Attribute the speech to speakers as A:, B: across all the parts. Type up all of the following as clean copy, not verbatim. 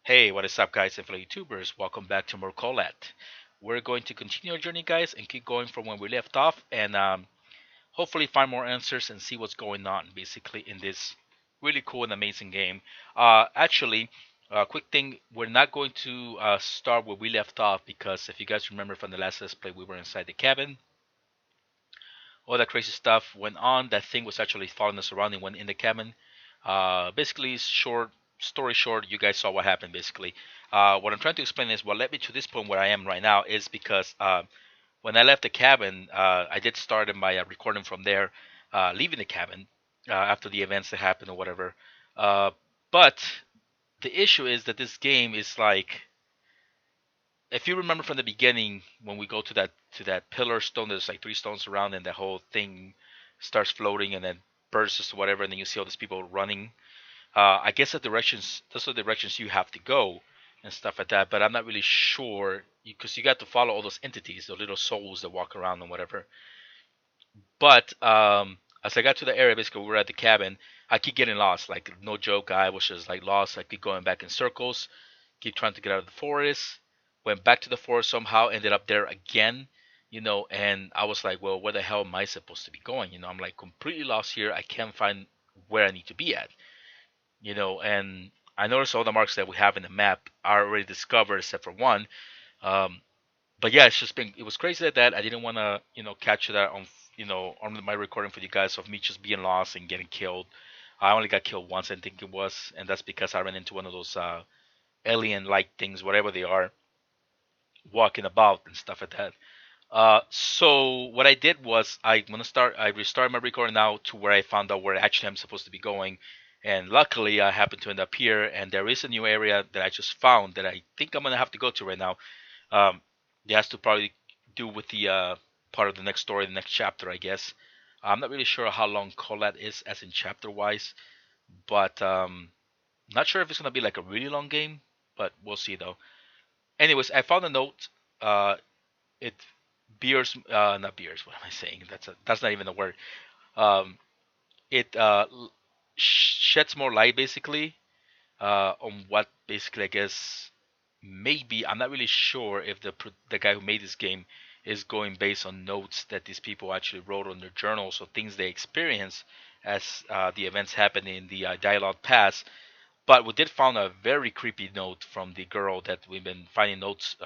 A: Hey, what is up, guys and fellow YouTubers? Welcome back to more Kholat. We're going to continue our journey, guys, and keep going from where we left off, and hopefully find more answers and see what's going on, basically, in this really cool and amazing game. Actually, quick thing, we're not going to start where we left off because if you guys remember from the last Let's Play, we were inside the cabin. All that crazy stuff went on. That thing was actually following us around and went in the cabin. Basically, short story short, you guys saw what happened. Basically, what I'm trying to explain is what led me to this point where I am right now is because when I left the cabin, I did start my recording from there, leaving the cabin after the events that happened or whatever. But the issue is that this game is like, if you remember from the beginning, when we go to that pillar stone, there's like three stones around, and the whole thing starts floating and then bursts or whatever, and then you see all these people running. I guess those are the directions you have to go and stuff like that. But I'm not really sure because you got to follow all those entities, the little souls that walk around and whatever. But as I got to the area, basically we were at the cabin. I keep getting lost, like no joke. I was just like lost. I keep going back in circles, keep trying to get out of the forest. Went back to the forest somehow, ended up there again, and I was like, well, where the hell am I supposed to be going? I'm like completely lost here. I can't find where I need to be at. And I noticed all the marks that we have in the map are already discovered except for one. Um, but yeah, it was crazy that I didn't want to, capture that on my recording for you guys of me just being lost and getting killed. I only got killed once, I think it was, and that's because I ran into one of those alien-like things, whatever they are, walking about and stuff like that. So what I did was I restarted my recording now to where I found out where actually I'm supposed to be going, and luckily I happened to end up here. And there is a new area that I just found that I think I'm gonna have to go to right now. It has to probably do with the part of the next story, the next chapter, I guess. I'm not really sure how long Kholat is, as in chapter wise, but not sure if it's gonna be like a really long game, but we'll see though. Anyways, I found a note. It beers, not beers. What am I saying? That's not even a word. Um, it sheds more light basically on what basically I guess maybe I'm not really sure if the guy who made this game is going based on notes that these people actually wrote on their journals or things they experienced as the events happened in the dialogue past. But we did find a very creepy note from the girl that we've been finding notes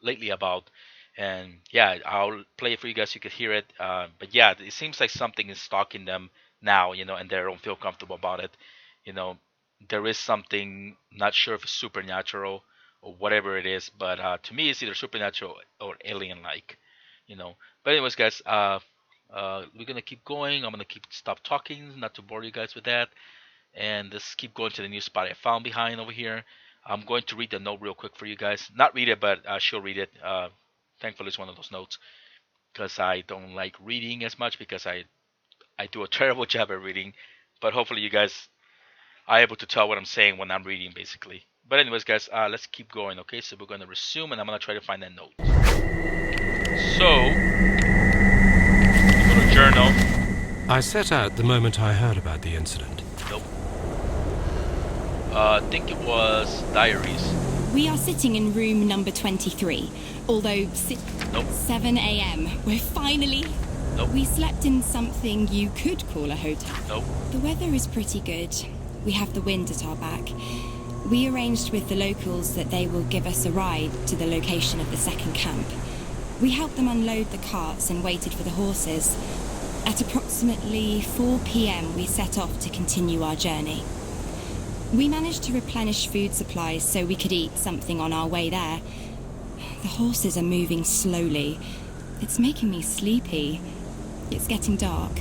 A: lately about. And yeah, I'll play it for you guys so you could hear it. But yeah, it seems like something is stalking them now, and they don't feel comfortable about it. You know, there is something, not sure if it's supernatural or whatever it is, but to me, it's either supernatural or alien-like. You know. But anyways, guys, we're gonna keep going. I'm gonna stop talking, not to bore you guys with that, and let's keep going to the new spot I found behind over here. I'm going to read the note real quick for you guys. Not read it, but she'll read it. Thankfully, it's one of those notes because I don't like reading as much because I do a terrible job at reading. But hopefully, you guys are able to tell what I'm saying when I'm reading, basically. But anyways, guys, let's keep going. Okay, so we're going to resume, and I'm going to try to find that note. So, go to journal.
B: I set out the moment I heard about the incident.
A: Nope. I think it was diaries.
C: We are sitting in room number 23, although
A: Nope.
C: 7 a.m. We're finally...
A: Nope.
C: We slept in something you could call a hotel.
A: Nope.
C: The weather is pretty good. We have the wind at our back. We arranged with the locals that they will give us a ride to the location of the second camp. We helped them unload the carts and waited for the horses. At approximately 4 p.m. we set off to continue our journey. We managed to replenish food supplies so we could eat something on our way there. The horses are moving slowly. It's making me sleepy. It's getting dark.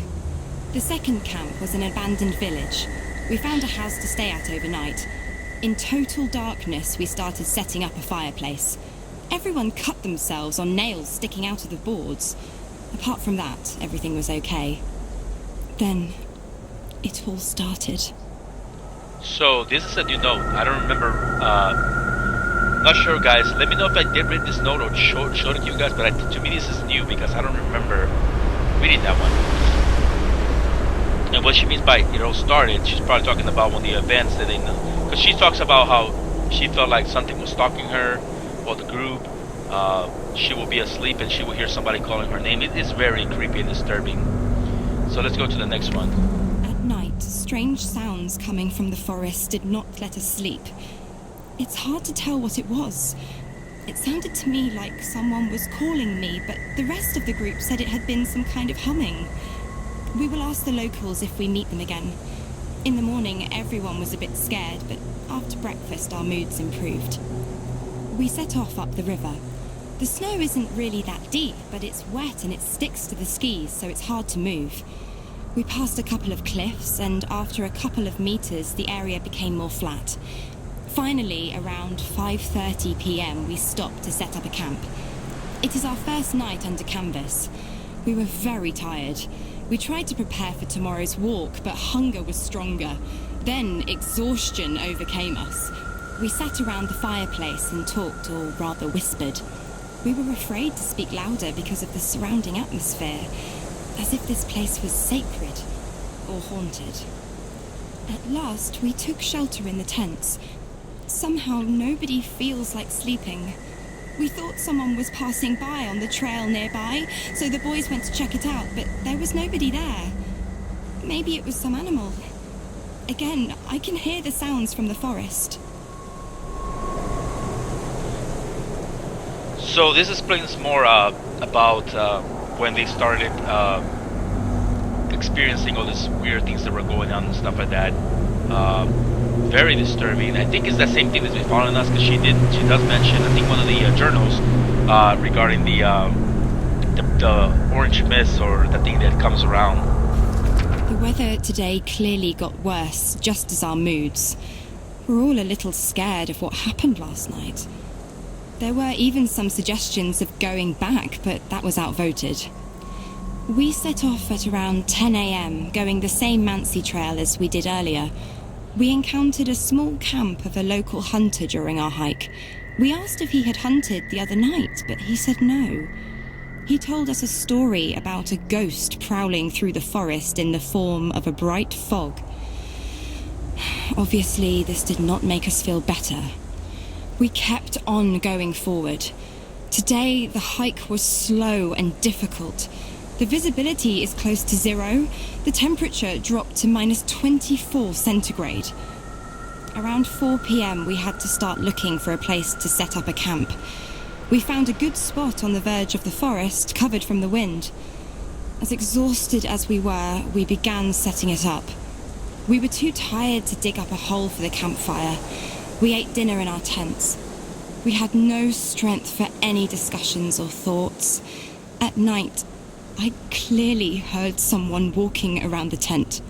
C: The second camp was an abandoned village. We found a house to stay at overnight. In total darkness, we started setting up a fireplace. Everyone cut themselves on nails sticking out of the boards. Apart from that, everything was okay. Then, it all started.
A: So this is a new note. I don't remember. Not sure, guys. Let me know if I did read this note or showed it to you guys. But to me, this is new because I don't remember reading that one. And what she means by it all started, she's probably talking about one of the events that they know. Because she talks about how She felt like something was stalking her or the group. She will be asleep and she will hear somebody calling her name. It is very creepy and disturbing. So let's go to the next one.
C: At night, strange sounds coming from the forest did not let us sleep. It's hard to tell what it was. It sounded to me like someone was calling me, but the rest of the group said it had been some kind of humming. We will ask the locals if we meet them again. In the morning, everyone was a bit scared, but after breakfast, our moods improved. We set off up the river. The snow isn't really that deep, but it's wet and it sticks to the skis, so it's hard to move. We passed a couple of cliffs, and after a couple of meters, the area became more flat. Finally, around 5:30 p.m., we stopped to set up a camp. It is our first night under canvas. We were very tired. We tried to prepare for tomorrow's walk, but hunger was stronger. Then exhaustion overcame us. We sat around the fireplace and talked, or rather whispered. We were afraid to speak louder because of the surrounding atmosphere, as if this place was sacred or haunted. At last, we took shelter in the tents. Somehow, nobody feels like sleeping. We thought someone was passing by on the trail nearby, so the boys went to check it out, but there was nobody there. Maybe it was some animal. Again, I can hear the sounds from the forest.
A: So this explains more about when they started experiencing all these weird things that were going on and stuff like that. Very disturbing. I think it's that same thing that's been following us, because she does mention, I think, one of the journals regarding the orange mist, or the thing that comes around.
C: The weather today clearly got worse, just as our moods. We're all a little scared of what happened last night. There were even some suggestions of going back, but that was outvoted. We set off at around 10 a.m., going the same Mansi trail as we did earlier. We encountered a small camp of a local hunter during our hike. We asked if he had hunted the other night, but he said no. He told us a story about a ghost prowling through the forest in the form of a bright fog. Obviously, this did not make us feel better. We kept on going forward. Today, the hike was slow and difficult. The visibility is close to zero. The temperature dropped to -24 centigrade. Around 4 p.m, we had to start looking for a place to set up a camp. We found a good spot on the verge of the forest, covered from the wind. As exhausted as we were, we began setting it up. We were too tired to dig up a hole for the campfire. We ate dinner in our tents. We had no strength for any discussions or thoughts. At night, I clearly heard someone walking around the tent.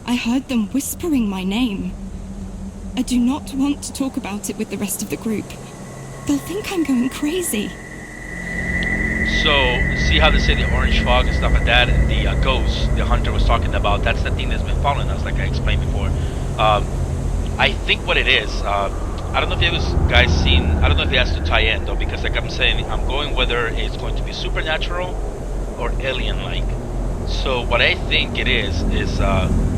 C: I heard them whispering my name. I do not want to talk about it with the rest of the group. They'll think I'm going crazy.
A: So, see how they say the orange fog and stuff like that, and the ghost the hunter was talking about, that's the thing that's been following us, like I explained before. I think what it is, I don't know if you guys seen, I don't know if it has to tie in though, because like I'm saying, I'm going whether it's going to be supernatural or alien-like. So what I think it is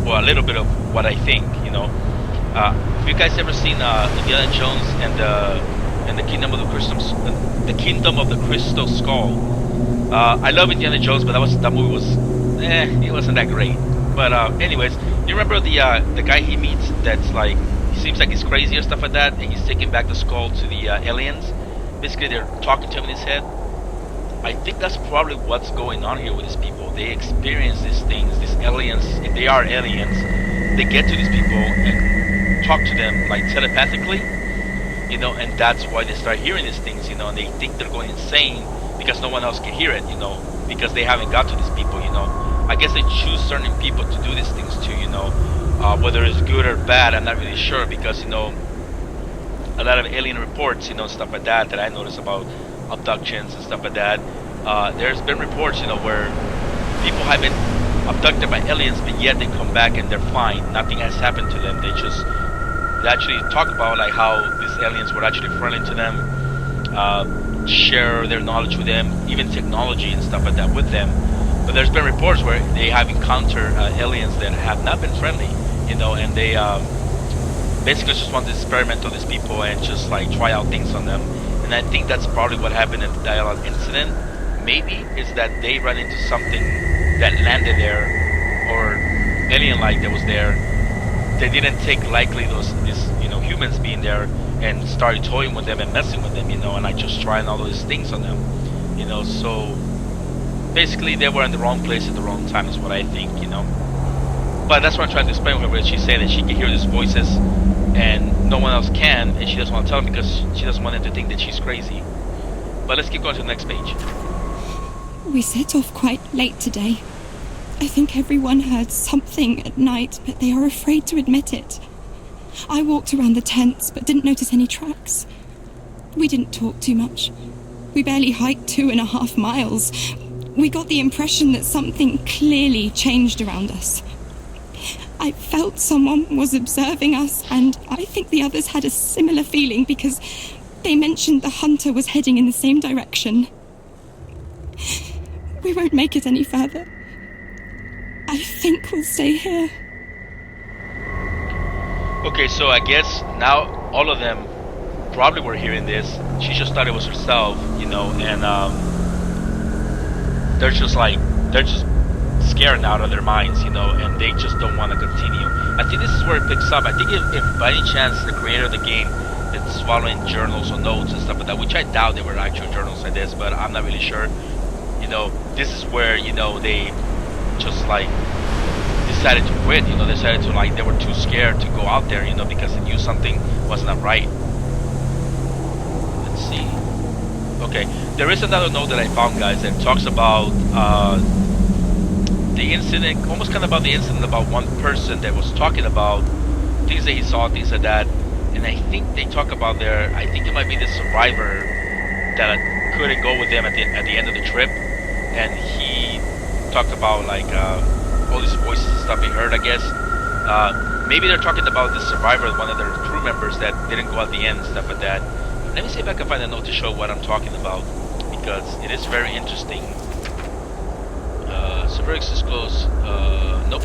A: well, a little bit of what I think, you know. Have you guys ever seen Indiana Jones and the Kingdom of the Kingdom of the Crystal Skull? I love Indiana Jones, but that movie was, it wasn't that great. But anyways, you remember the guy he meets that's like, he seems like he's crazy or stuff like that, and he's taking back the skull to the aliens. Basically, they're talking to him in his head. I think that's probably what's going on here with these people. They experience these things, these aliens. If they are aliens, they get to these people and talk to them like telepathically, you know, and that's why they start hearing these things, you know, and they think they're going insane because no one else can hear it, you know, because they haven't got to these people, you know. I guess they choose certain people to do these things to, you know. Whether it's good or bad, I'm not really sure, because, you know, a lot of alien reports, you know, stuff like that I notice about abductions and stuff like that. There's been reports, you know, where people have been abducted by aliens, but yet they come back and they're fine. Nothing has happened to them. They actually talk about like how these aliens were actually friendly to them, share their knowledge with them, even technology and stuff like that with them. But there's been reports where they have encountered aliens that have not been friendly, you know, and they basically just want to experiment on these people and just like try out things on them. And I think that's probably what happened at the dialogue incident. Maybe is that they ran into something that landed there, or alien like that was there. They didn't take likely these humans being there and started toying with them and messing with them, and like just trying all those things on them, So basically, they were in the wrong place at the wrong time, is what I think. But that's what I'm trying to explain with her. She's saying that she can hear these voices, and no one else can, and she doesn't want to tell them because she doesn't want them to think that she's crazy. But let's keep going to the next page.
C: We set off quite late today. I think everyone heard something at night, but they are afraid to admit it. I walked around the tents, but didn't notice any tracks. We didn't talk too much. We barely hiked 2.5 miles. We got the impression that something clearly changed around us. I felt someone was observing us, and I think the others had a similar feeling because they mentioned the hunter was heading in the same direction. We won't make it any further. I think we'll stay here.
A: Okay, so I guess now all of them probably were hearing this. She just thought it was herself, and they're just scared out of their minds, and they just don't want to continue. I think this is where it picks up. I think if by any chance the creator of the game is following journals or notes and stuff like that, which I doubt they were actual journals like this, but I'm not really sure. This is where they just decided to quit. Decided to they were too scared to go out there, because they knew something was not right. Let's see. Okay, there is another note that I found, guys, that talks about the incident, almost kind of about the incident about one person that was talking about things that he saw, things like that. And I think they talk about I think it might be the survivor that couldn't go with them at the end of the trip, and he talked about all these voices and stuff he heard, I guess. Maybe they're talking about the survivor, one of their crew members that didn't go at the end and stuff like that. Let me see if I can find a note to show what I'm talking about, because it is very interesting. Surveillance disclosed. Nope.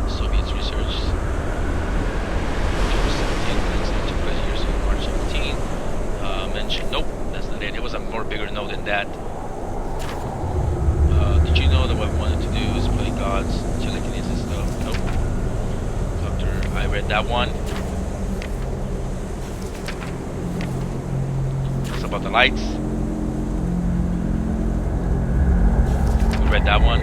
A: Soviets research. March 17. Mentioned. Nope, that's not it. It was a more bigger note than that. Did you know that what we wanted to do is play gods, telekinesis stuff? Nope. Doctor, I read that one. It's about the lights. We read that one.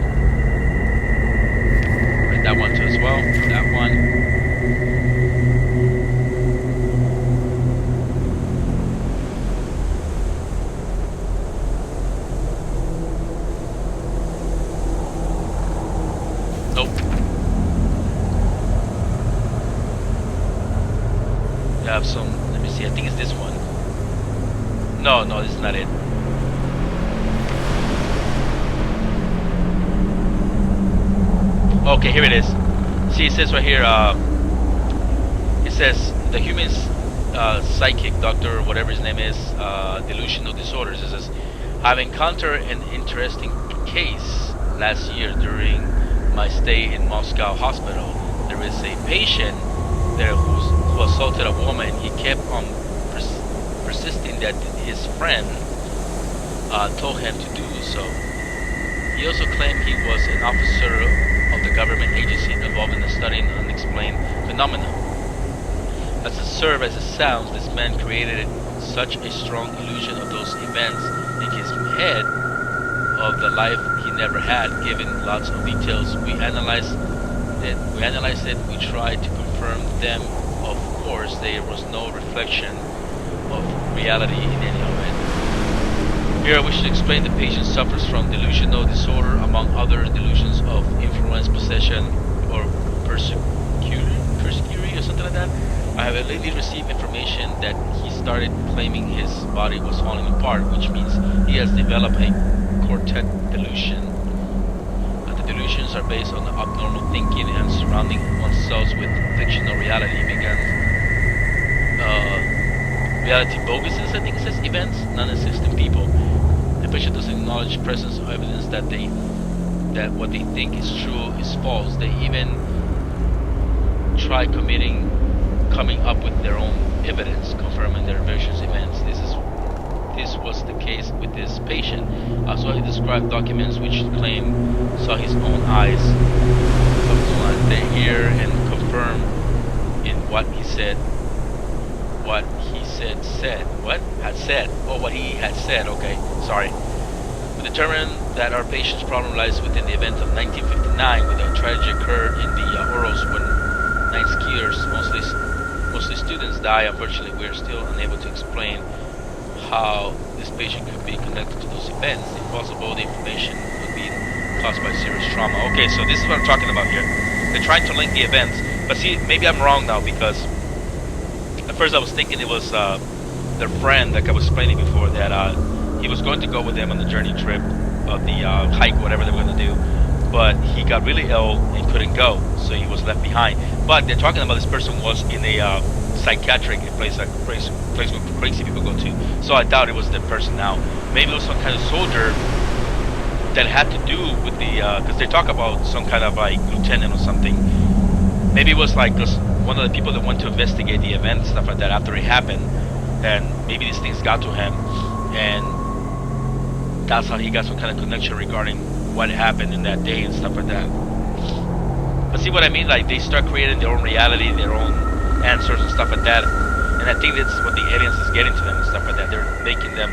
A: Read that one too as well. That one. Have some, let me see, I think it's this one. No, this is not it. Okay, here it is. See, it says right here, it says the human's psychic doctor, whatever his name is, delusional disorders. It says, I've encountered an interesting case last year during my stay in Moscow hospital. There is a patient there who assaulted a woman. He kept on persisting that his friend told him to do so. He also claimed he was an officer of the government agency involved in studying unexplained phenomena. As absurd as it sounds, this man created such a strong illusion of those events in his head of the life he never had, given lots of details. We analyzed it, we tried to confirm them. Of course, there was no reflection of reality in any of it. Here I wish to explain the patient suffers from delusional disorder, among other delusions of influence, possession, or persecutory or something like that. I have lately received information that he started claiming his body was falling apart, which means he has developed a quartet delusion. The delusions are based on abnormal thinking and surrounding oneself with fictional reality. Began reality boguses, I think it says, events, non-existent people. The patient doesn't acknowledge presence or evidence that what they think is true is false. They even try committing coming up with their own evidence confirming their vicious events. This was the case with this patient. Also, he described documents which claim saw his own eyes of the ear and confirmed in what he said. What he had said. Okay, sorry. We determined that our patient's problem lies within the event of 1959, when a tragedy occurred in the Oros when 9 skiers, mostly students, died. Unfortunately, we are still unable to explain how this patient could be connected to those events. If possible, the information could be caused by serious trauma. Okay, so this is what I'm talking about here. They're trying to link the events, but see, maybe I'm wrong now, because at first I was thinking it was their friend, like I was explaining before, that he was going to go with them on the journey trip of the hike, whatever they were going to do, but he got really ill and couldn't go, so he was left behind. But they're talking about this person was in a psychiatric place, like place where crazy people go to. So I doubt it was that person now. Maybe it was some kind of soldier that had to do with the, because they talk about some kind of like lieutenant or something. Maybe it was like just one of the people that went to investigate the event, stuff like that, after it happened, and maybe these things got to him, and that's how he got some kind of connection regarding what happened in that day and stuff like that. But see what I mean? Like, they start creating their own reality, their own answers and stuff like that. And I think that's what the aliens is getting to them and stuff like that. They're making them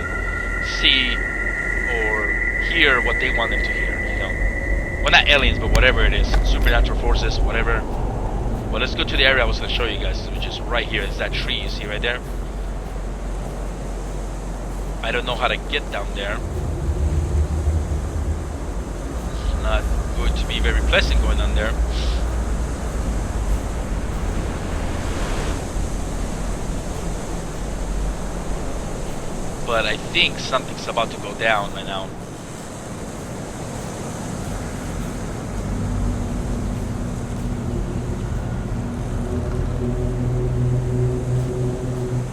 A: see or hear what they want them to hear, you know? Well, not aliens, but whatever it is. Supernatural forces, whatever. Well, let's go to the area I was going to show you guys, which is right here. It's that tree you see right there. I don't know how to get down there. It's not going to be very pleasant going on there. But I think something's about to go down right now.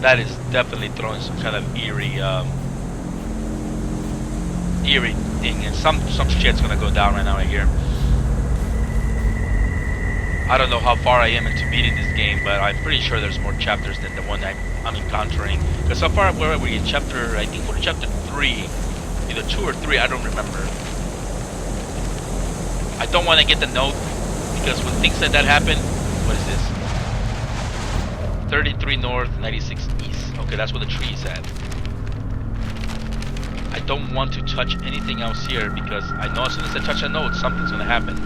A: That is definitely throwing some kind of eerie thing, and some shit's gonna go down right now right here. I don't know how far I am into beating this game, but I'm pretty sure there's more chapters than the one I'm encountering. Because so far, where are we in chapter? I think we're in chapter 3, either 2 or 3. I don't remember. I don't want to get the note, because when things like that happen, what is this? 33 north, 96 east. Okay, that's where the tree is at. I don't want to touch anything else here, because I know as soon as I touch a note, something's gonna happen.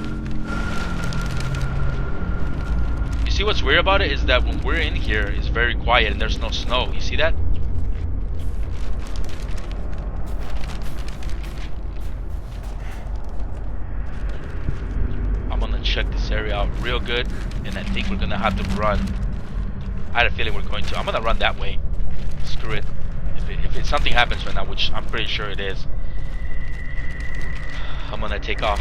A: You see what's weird about it is that when we're in here, it's very quiet and there's no snow. You see that? I'm gonna check this area out real good, and I think we're gonna have to run. I had a feeling we're going to. I'm gonna run that way. Screw it. If something happens right now, which I'm pretty sure it is, I'm gonna take off.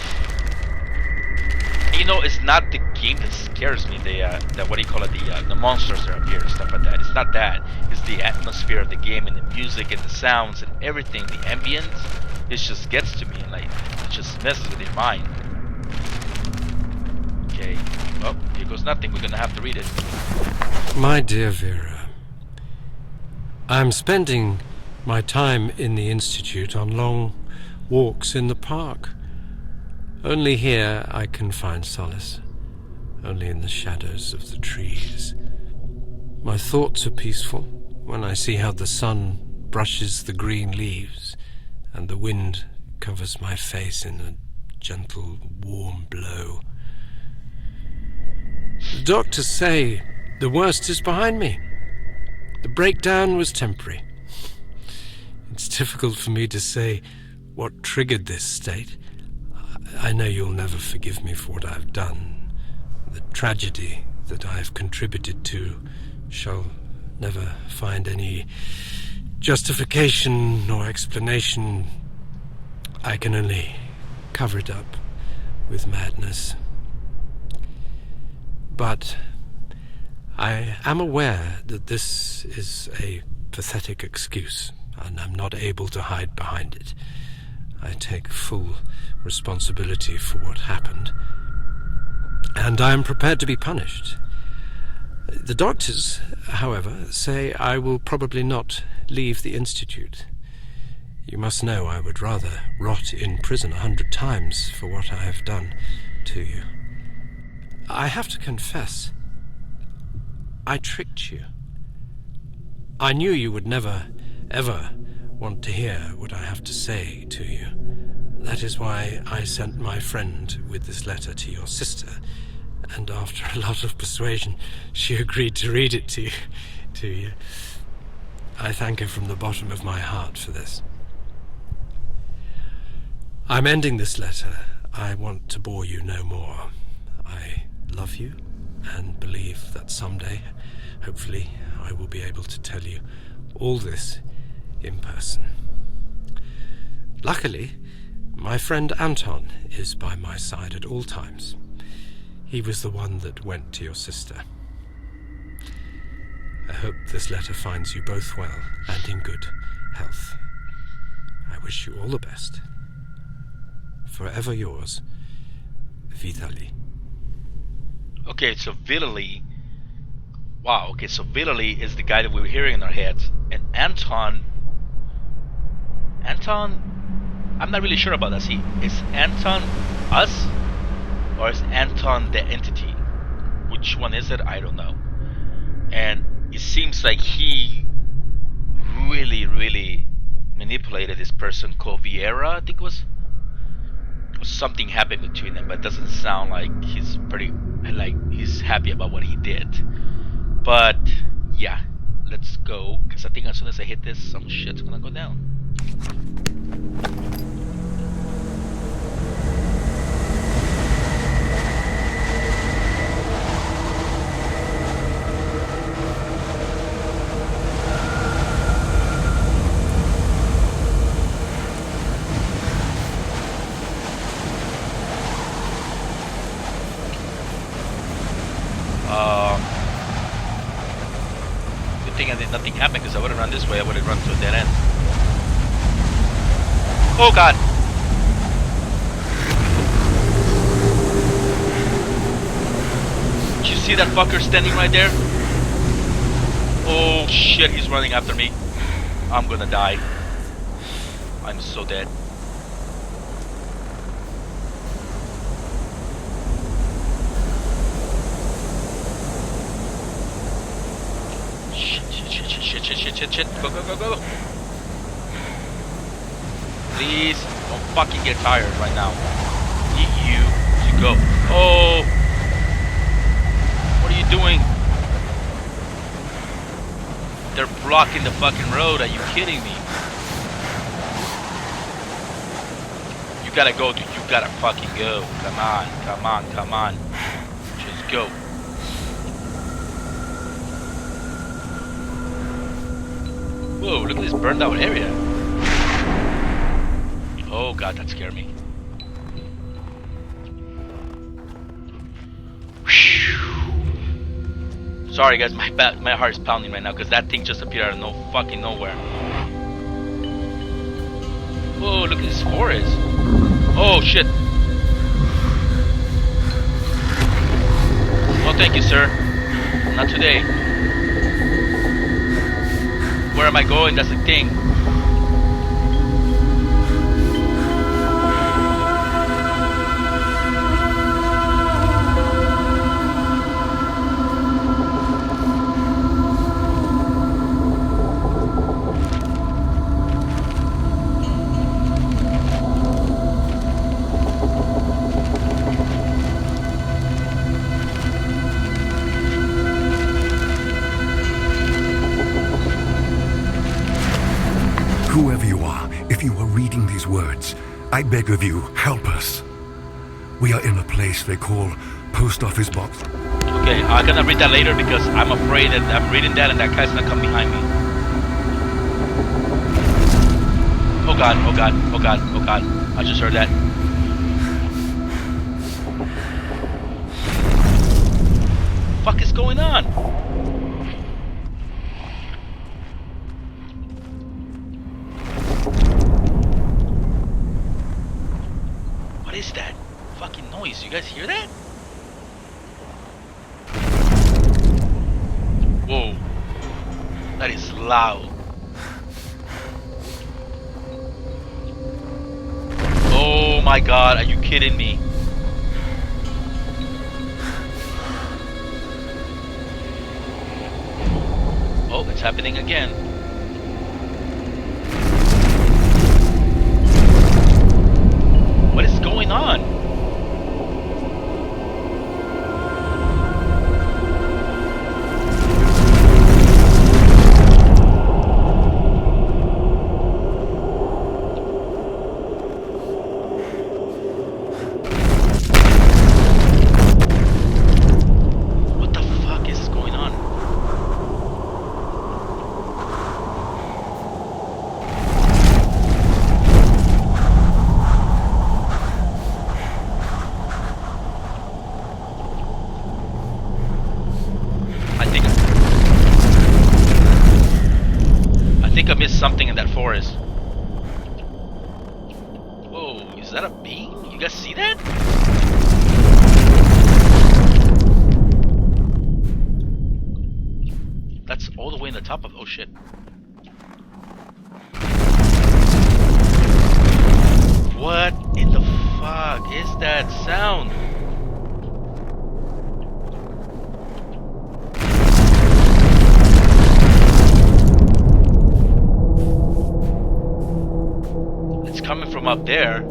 A: You know, it's not the game that scares me. The what do you call it? The monsters that appear and stuff like that. It's not that. It's the atmosphere of the game and the music and the sounds and everything. The ambience. It just gets to me, and like it just messes with your mind. Okay. Well, here goes nothing. We're gonna have to read it.
B: My dear Vera, I'm spending my time in the Institute on long walks in the park. Only here I can find solace, only in the shadows of the trees. My thoughts are peaceful when I see how the sun brushes the green leaves and the wind covers my face in a gentle, warm blow. The doctors say the worst is behind me. The breakdown was temporary. It's difficult for me to say what triggered this state. I know you'll never forgive me for what I've done. The tragedy that I've contributed to shall never find any justification nor explanation. I can only cover it up with madness. But I am aware that this is a pathetic excuse, and I'm not able to hide behind it. I take full responsibility for what happened, and I am prepared to be punished. The doctors, however, say I will probably not leave the Institute. You must know I would rather rot in prison 100 times for what I have done to you. I have to confess, I tricked you. I knew you would never, ever want to hear what I have to say to you. That is why I sent my friend with this letter to your sister, and after a lot of persuasion, she agreed to read it to you. I thank her from the bottom of my heart for this. I'm ending this letter. I want to bore you no more. I love you and believe that someday, hopefully, I will be able to tell you all this in person. Luckily, my friend Anton is by my side at all times. He was the one that went to your sister. I hope this letter finds you both well and in good health. I wish you all the best. Forever yours, Vitaly.
A: Okay, so Vitaly. Wow, okay, so Vitaly is the guy that we were hearing in our heads. And Anton, I'm not really sure about that. See, is Anton us? Or is Anton the entity? Which one is it? I don't know. And it seems like he really manipulated this person called Vieira, I think it was. Something happened between them, but it doesn't sound like he's happy about what he did. But yeah, let's go, because I think as soon as I hit this, some shit's gonna go down. Good thing I did nothing happen, because I would have run this way. I would have run to a dead end. Oh god! Did you see that fucker standing right there? Oh shit, he's running after me. I'm gonna die. I'm so dead. Shit. Go. Please, don't fucking get tired right now. Need you to go. Oh! What are you doing? They're blocking the fucking road. Are you kidding me? You gotta go, dude. You gotta fucking go. Come on. Just go. Whoa, look at this burned out area. Oh god, that scared me. Whew. Sorry guys, my heart is pounding right now because that thing just appeared out of fucking nowhere. Whoa, look at this forest. Oh shit. Oh, thank you, sir. Not today. Where am I going? That's the thing.
D: Whoever you are, if you are reading these words, I beg of you, help us. We are in a place they call Post Office Box.
A: Okay, I'm gonna read that later because I'm afraid that I'm reading that and that guy's gonna come behind me. Oh god. I just heard that. What the fuck is going on? What is that fucking noise? You guys hear that? loud. Oh my god, are you kidding me? Oh, it's happening again. What is going on? What the fuck is going on? I think I missed something in that forest. Whoa, is that a beam? You guys see that? That's all the way in the top of... Oh shit. What in the fuck is that sound? It's coming from up there.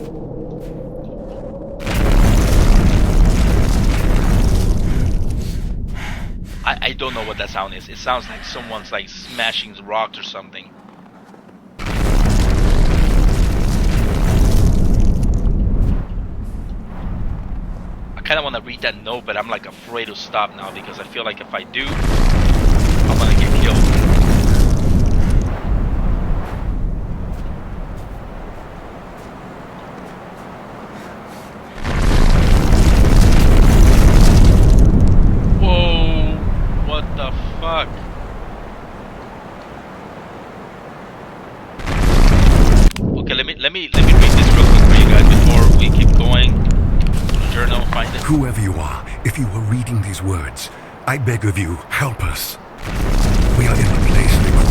A: I don't know what that sound is. It sounds like someone's like smashing rocks or something. I kind of want to read that note, but I'm like afraid to stop now because I feel like if I do, I'm gonna get killed. Whoa! What the fuck? Okay, let me read this real quick for you guys before we keep going. Journal, find it.
D: Whoever you are, if you are reading these words, I beg of you, help us. We are in a place they call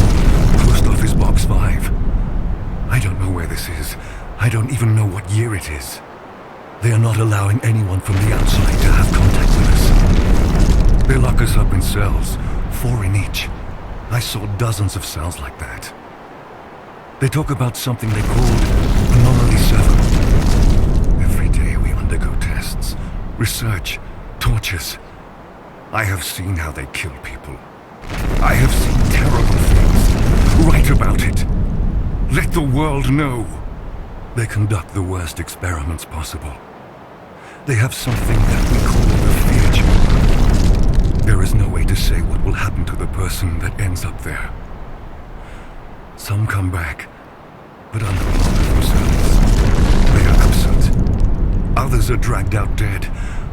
D: Post Office Box 5. I don't know where this is. I don't even know what year it is. They are not allowing anyone from the outside to have contact with us. They lock us up in cells, 4 in each. I saw dozens of cells like that. They talk about something they called Anomaly 7. Every day we undergo tests, research, tortures. I have seen how they kill people. I have seen terrible things. Write about it. Let the world know. They conduct the worst experiments possible. They have something that we call the fear chamber. There is no way to say what will happen to the person that ends up there. Some come back, but are no longer themselves. They are absent. Others are dragged out dead.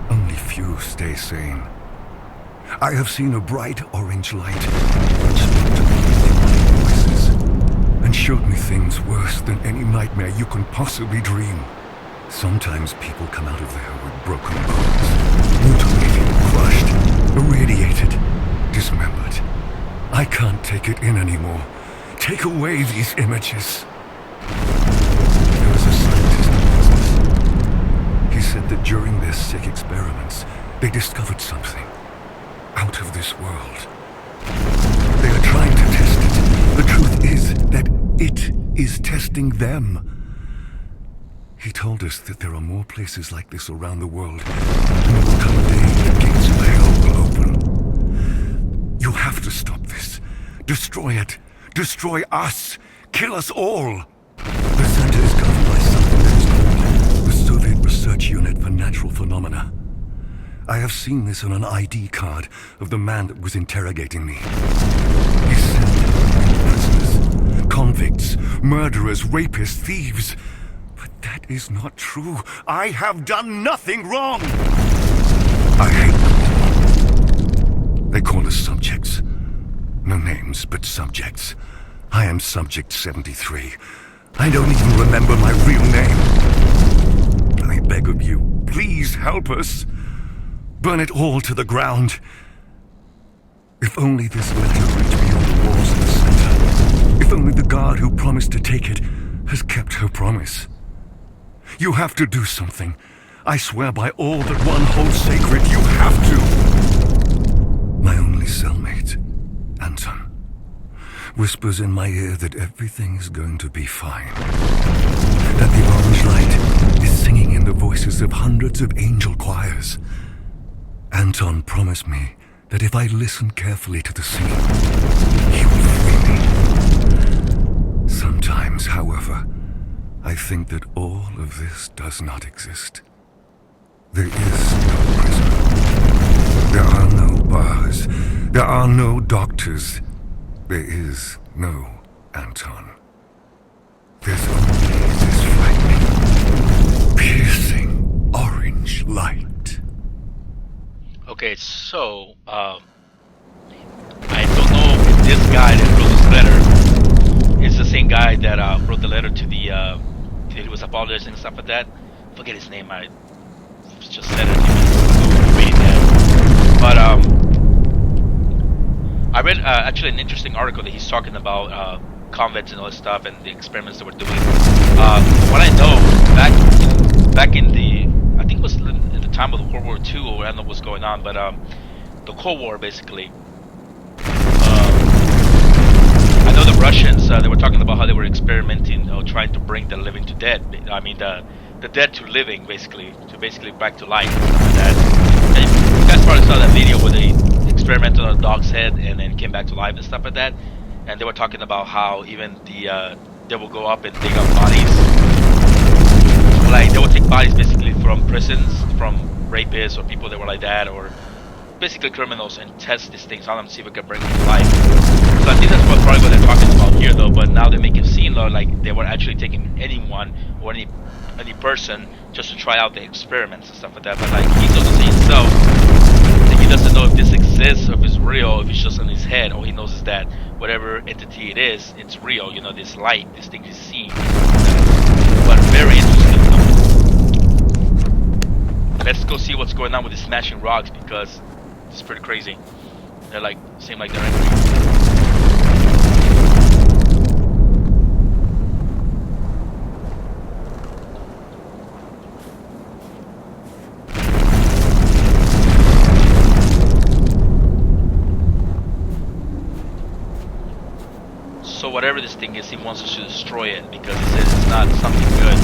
D: Only few stay sane. I have seen a bright orange light which spoke to me in demonic voices and showed me things worse than any nightmare you can possibly dream. Sometimes people come out of there with broken bones, mutilated, crushed, irradiated, dismembered. I can't take it in anymore. Take away these images. There was a scientist in business. He said that during their sick experiments, they discovered something out of this world. They are trying to test it. The truth is that it is testing them. He told us that there are more places like this around the world, and there will come a day the gates of hell will open. You have to stop this. Destroy it. Destroy us. Kill us all. The center is governed by something that is called the Soviet Research Unit for Natural Phenomena. I have seen this on an ID card of the man that was interrogating me. He said prisoners, convicts, murderers, rapists, thieves. But that is not true. I have done nothing wrong. I hate them. They call us subjects. No names, but subjects. I am Subject 73. I don't even remember my real name. I beg of you, please help us. Burn it all to the ground. If only this letter reached beyond the walls of the center. If only the guard who promised to take it has kept her promise. You have to do something. I swear by all that one holds sacred, you have to! My only cellmate, Anton, whispers in my ear that everything is going to be fine. That the orange light is singing in the voices of hundreds of angel choirs. Anton promised me that if I listen carefully to the singing, he will free me. Sometimes, however, I think that all of this does not exist. There is no prison. There are no bars. There are no doctors. There is no Anton. There's only this frightening, piercing orange light.
A: Okay, so I don't know if this guy that wrote this letter is the same guy that wrote the letter to the he was apologizing and stuff like that. Forget his name. I just said it. Reading that, but I read actually an interesting article that he's talking about convents and all this stuff and the experiments that we're doing. What I know back in the I think it was in the time of the World War II, or I don't know what's going on, but the Cold War basically. I know the Russians. They were talking about how they were experimenting, trying to bring the living to dead. I mean the dead to living, basically back to life, stuff like that. And you guys probably saw that video where they experimented on a dog's head and then came back to life and stuff like that. And they were talking about how even they will go up and dig up bodies. Like they would take bodies basically from prisons, from rapists or people that were like that, or basically criminals, and test these things on them to see if we can bring them to life. So I think that's probably what they're talking about here, though. But now they make it seem like they were actually taking anyone or any person just to try out the experiments and stuff like that. But like he doesn't say himself that he doesn't know if this exists, or if it's real, if it's just in his head. All he knows is that whatever entity it is, it's real. You know, this light, this thing he's seeing. But very interesting. Let's go see what's going on with the smashing rocks, because it's pretty crazy. They're like, seem like they're angry. So whatever this thing is, he wants us to destroy it because he says it's not something good.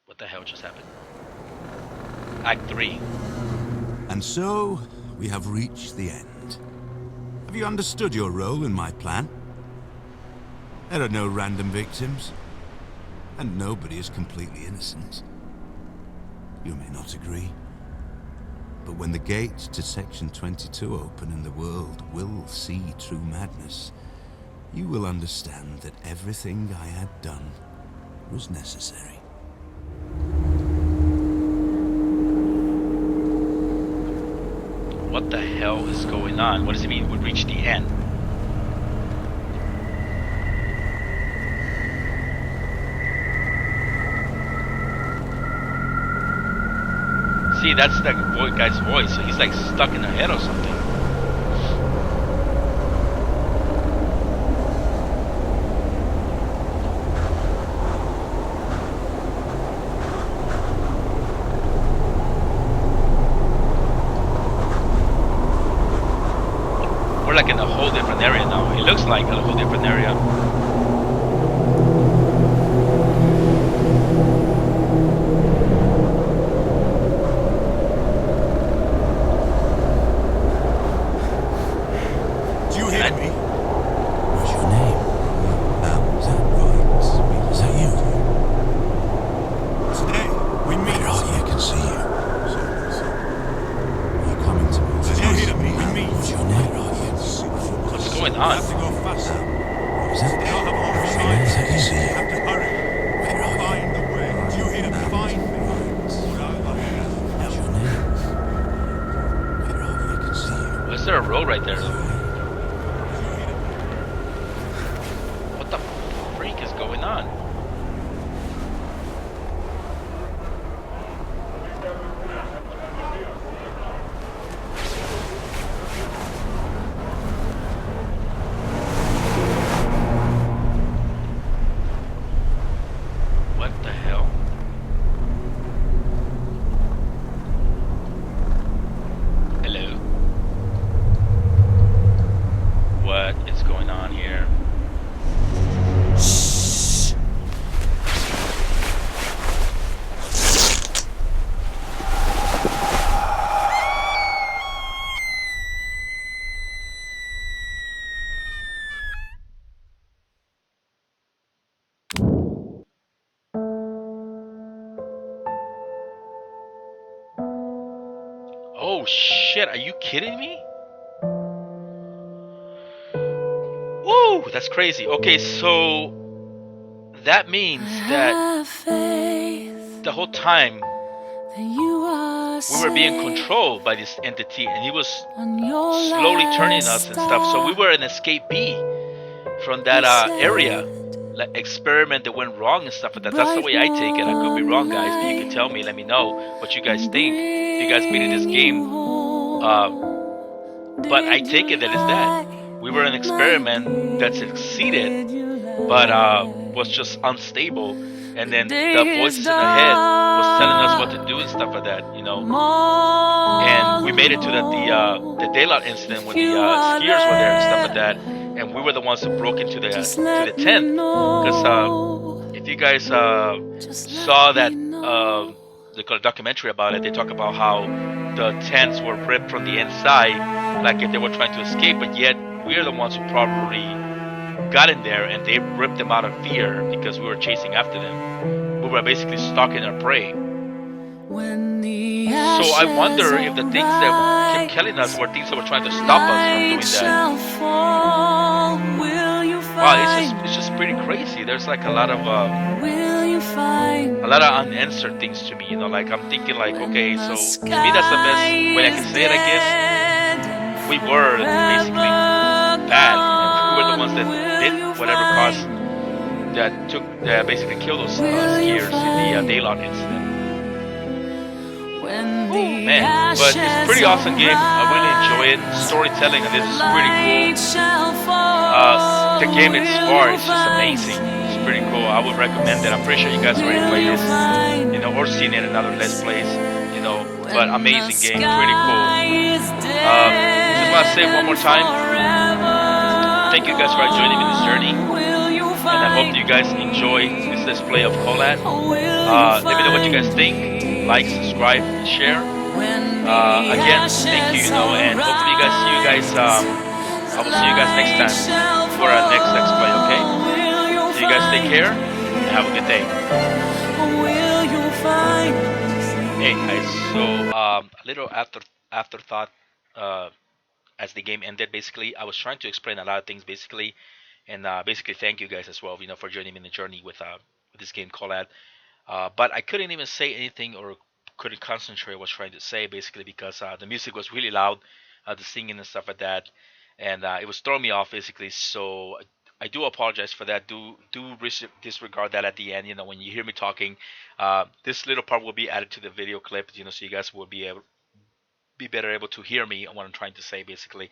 A: What the hell just happened? Act 3.
E: And so, we have reached the end. Have you understood your role in my plan? There are no random victims, and nobody is completely innocent. You may not agree, but when the gates to Section 22 open and the world will see true madness, you will understand that everything I had done was necessary.
A: What the hell is going on? What does it mean we reach the end? See, that's that guy's voice. So he's like stuck in the head or something. We're like in a whole different area now. It looks like a whole different area.
E: Do you hear me? What's your name? Is that right? Is that you? Today, we meet. Where are you? I can see you. Are you coming to me? Did you hear me? We meet. What's your name?
A: What's going on?
E: Is that? What's your name? I can see you. Have to hurry. Where are you? Find the way. Do you hear me? Find me. What's your name? Where are you? I can see you.
A: Was there a road right there though? Oh shit! Are you kidding me? Woo! That's crazy. Okay, so that means that the whole time we were being controlled by this entity, and he was slowly turning us and stuff. So we were an escapee from that area, like experiment that went wrong and stuff like that. That's the way I take it. I could be wrong, guys, but you can tell me. Let me know what you guys think. If you guys beating this game, but I take it that it's that we were an experiment that succeeded, but was just unstable. And then the voices in our head was telling us what to do and stuff like that, you know. And we made it to the daylight incident when the skiers were there and stuff like that, and we were the ones who broke into the tent. Because if you guys saw that they call a documentary about it, they talk about how the tents were ripped from the inside, like if they were trying to escape, but yet we are the ones who probably got in there and they ripped them out of fear because we were chasing after them. We were basically stalking our prey. So I wonder if the things that kept killing us were things that were trying to stop us from doing that. Wow, it's just pretty crazy. There's like a lot of unanswered things to me. You know, like I'm thinking like, okay, so to me that's the best way I can say it. I guess we were basically bad, and we were the ones that did whatever caused that took that basically killed those skiers in the daylight incident. Oh man, but it's a pretty awesome game. I really enjoy it. Storytelling and this is pretty cool. The game it's far, it's just amazing. It's pretty cool. I would recommend it. I'm pretty sure you guys already played this, you know, or seen it in other Let's Plays, you know. But amazing game, pretty cool. Just want to say one more time, thank you guys for joining me in this journey, and I hope you guys enjoy this Let's Play of Kholat. Let me know what you guys think. Like, subscribe, and share. Again, thank you, you know, and hopefully you guys see you guys. I will see you guys next time for our next Let's Play. Okay? So you guys take care and have a good day. Hey guys, so a little afterthought as the game ended. Basically, I was trying to explain a lot of things basically, and basically thank you guys as well, you know, for joining me in the journey with this game Kholat. But I couldn't even say anything or couldn't concentrate what I was trying to say basically because the music was really loud, the singing and stuff like that, and it was throwing me off basically. So I do apologize for that. Do disregard that at the end. You know, when you hear me talking, this little part will be added to the video clip. You know, so you guys will be better able to hear me on what I'm trying to say basically.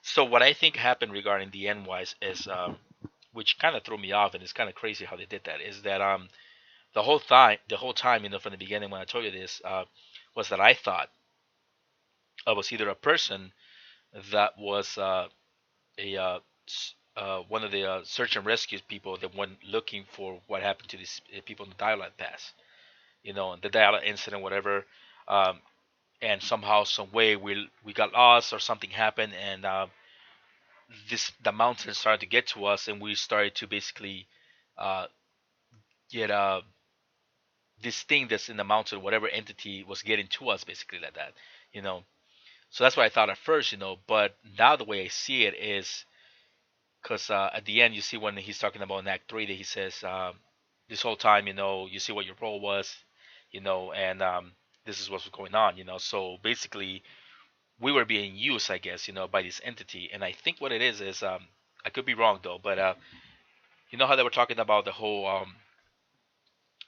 A: So what I think happened regarding the end wise is, which kind of threw me off, and it's kind of crazy how they did that. Is that the whole time, you know, from the beginning when I told you this, was that I thought I was either a person that was one of the search and rescue people that went looking for what happened to these people in the dial-up pass, you know, the dial-up incident, whatever, and somehow, some way, we got lost or something happened, and the mountain started to get to us, and we started to basically uh, get this thing that's in the mountain, whatever entity was getting to us, basically like that, you know. So that's what I thought at first, you know. But now the way I see it is, because at the end you see when he's talking about in Act 3 that he says, this whole time, you know, you see what your role was, you know, and this is what's going on, you know. So basically, we were being used, I guess, you know, by this entity. And I think what it is I could be wrong though, but you know how they were talking about the whole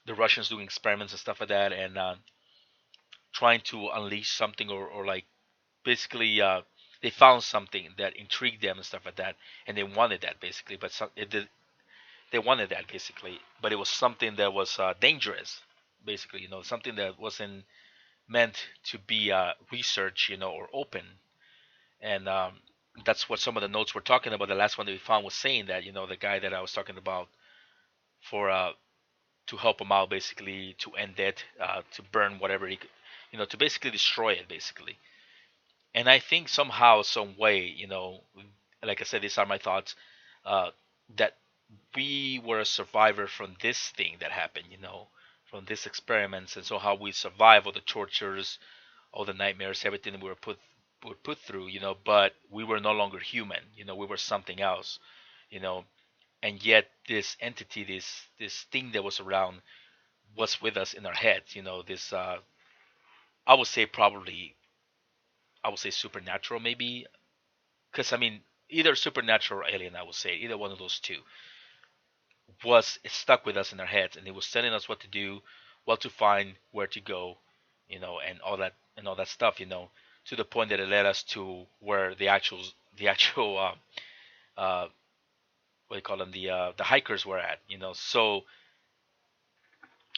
A: the Russians doing experiments and stuff like that, and trying to unleash something, or like basically they found something that intrigued them and stuff like that, and they wanted that basically, but they wanted that basically, but it was something that was dangerous, basically, you know, something that wasn't meant to be research, you know, or open, and that's what some of the notes were talking about. The last one that we found was saying that, you know, the guy that I was talking about for to help him out, basically to end it, to burn whatever he could, you know, to basically destroy it, basically. And I think somehow, some way, you know, like I said, these are my thoughts, that we were a survivor from this thing that happened, you know, from these experiments, and so how we survive all the tortures, all the nightmares, everything we were put through, but we were no longer human, we were something else, you know, and yet this entity, this thing that was around was with us in our heads, this I would say probably I would say supernatural maybe, because I mean either supernatural or alien, I would say either one of those two was stuck with us in our heads, and it was telling us what to do, what to find, where to go, and all that stuff, to the point that it led us to where the actual uh, what do you call them, the hikers were at, So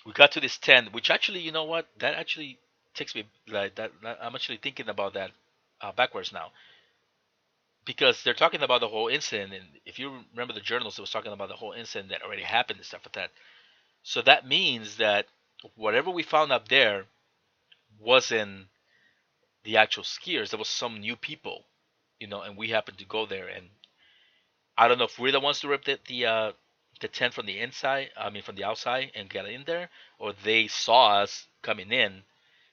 A: we got to this tent, which actually, you know what, that actually takes me like that I'm actually thinking about that backwards now, because they're talking about the whole incident, and if you remember the journals, it was talking about the whole incident that already happened and stuff like that. So that means that whatever we found up there wasn't the actual skiers. There was some new people, and we happened to go there. And I don't know if we're the ones to rip the tent from the inside, I mean from the outside, and get in there, or they saw us coming in,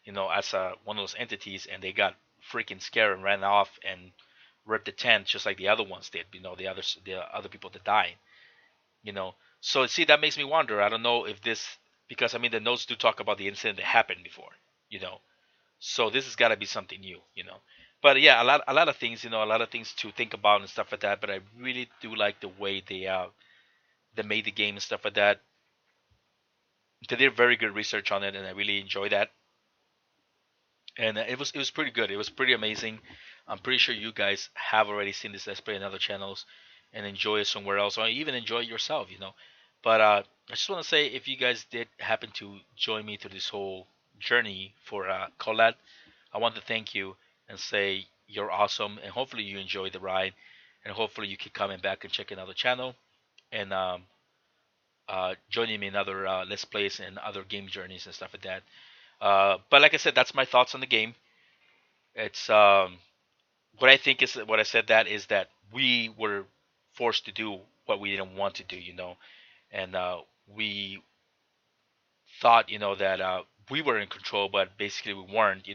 A: as one of those entities, and they got freaking scared and ran off and ripped the tent just like the other ones did. The other people that died. So see, that makes me wonder. I don't know if this, because I mean the notes do talk about the incident that happened before, you know. So this has got to be something new. But yeah, a lot of things, a lot of things to think about and stuff like that. But I really do like the way they made the game and stuff like that. They did very good research on it, and I really enjoy that. And it was pretty good. It was pretty amazing. I'm pretty sure you guys have already seen this let's play on other channels and enjoy it somewhere else, or even enjoy it yourself. But I just want to say, if you guys did happen to join me through this whole journey for Kholat, I want to thank you and say you're awesome, and hopefully you enjoyed the ride, and hopefully you keep coming back and checking out the channel and joining me in other let's plays and other game journeys and stuff like that. But like I said, that's my thoughts on the game. It's what I think is what I said, that is that we were forced to do what we didn't want to do, and we thought, that we were in control, but basically we weren't.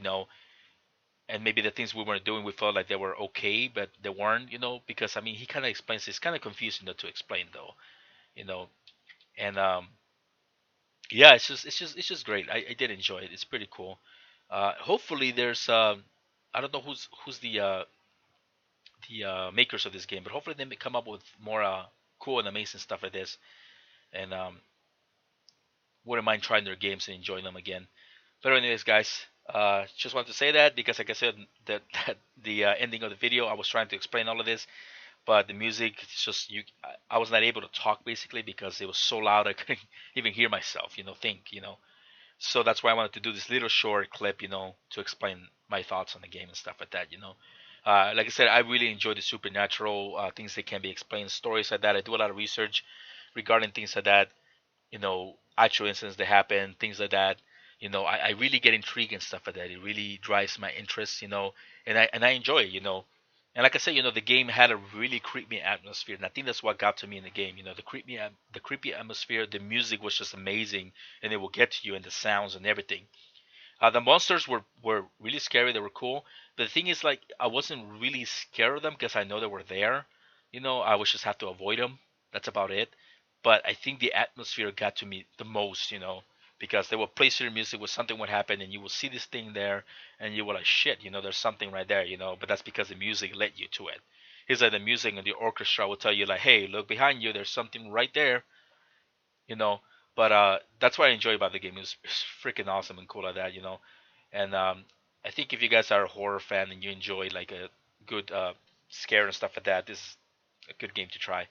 A: And maybe the things we weren't doing, we felt like they were okay, but they weren't, because I mean, he kind of explains. It's kind of confusing to explain though, you know, and yeah, it's just great. I did enjoy it. It's pretty cool. Hopefully, there's I don't know who's the makers of this game, but hopefully they may come up with more cool and amazing stuff like this, and wouldn't mind trying their games and enjoying them again. But anyways, guys, just wanted to say that because, like I said, that the ending of the video, I was trying to explain all of this, but the music, it's just I was not able to talk basically because it was so loud I couldn't even hear myself, think. So that's why I wanted to do this little short clip, to explain my thoughts on the game and stuff like that. Like I said, I really enjoy the supernatural things that can be explained, stories like that. I do a lot of research regarding things like that, actual incidents that happen, things like that. I really get intrigued and stuff like that. It really drives my interest, and I enjoy it. And like I said, the game had a really creepy atmosphere, and I think that's what got to me in the game. The creepy atmosphere, the music was just amazing, and it will get to you, and the sounds and everything. The monsters were really scary. They were cool. But the thing is, like, I wasn't really scared of them because I know they were there. I would just have to avoid them. That's about it. But I think the atmosphere got to me the most, because they would play certain music where something would happen, and you will see this thing there, and you were like, shit, there's something right there. But that's because the music led you to it. It's like the music and the orchestra will tell you, like, hey, look behind you. There's something right there, you know. But that's what I enjoy about the game. It's freaking awesome and cool like that. And I think if you guys are a horror fan and you enjoy like a good scare and stuff like that, this is a good game to try.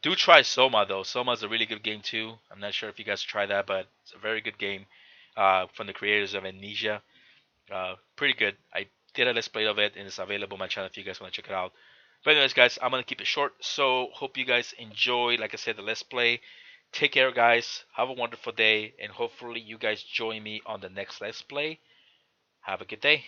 A: Do try Soma though. Soma is a really good game too. I'm not sure if you guys try that, but it's a very good game from the creators of Amnesia. Pretty good. I did a let's play of it, and it's available on my channel if you guys want to check it out. But anyways, guys, I'm gonna keep it short. So hope you guys enjoy, like I said, the let's play. Take care, guys. Have a wonderful day, and hopefully you guys join me on the next let's play. Have a good day.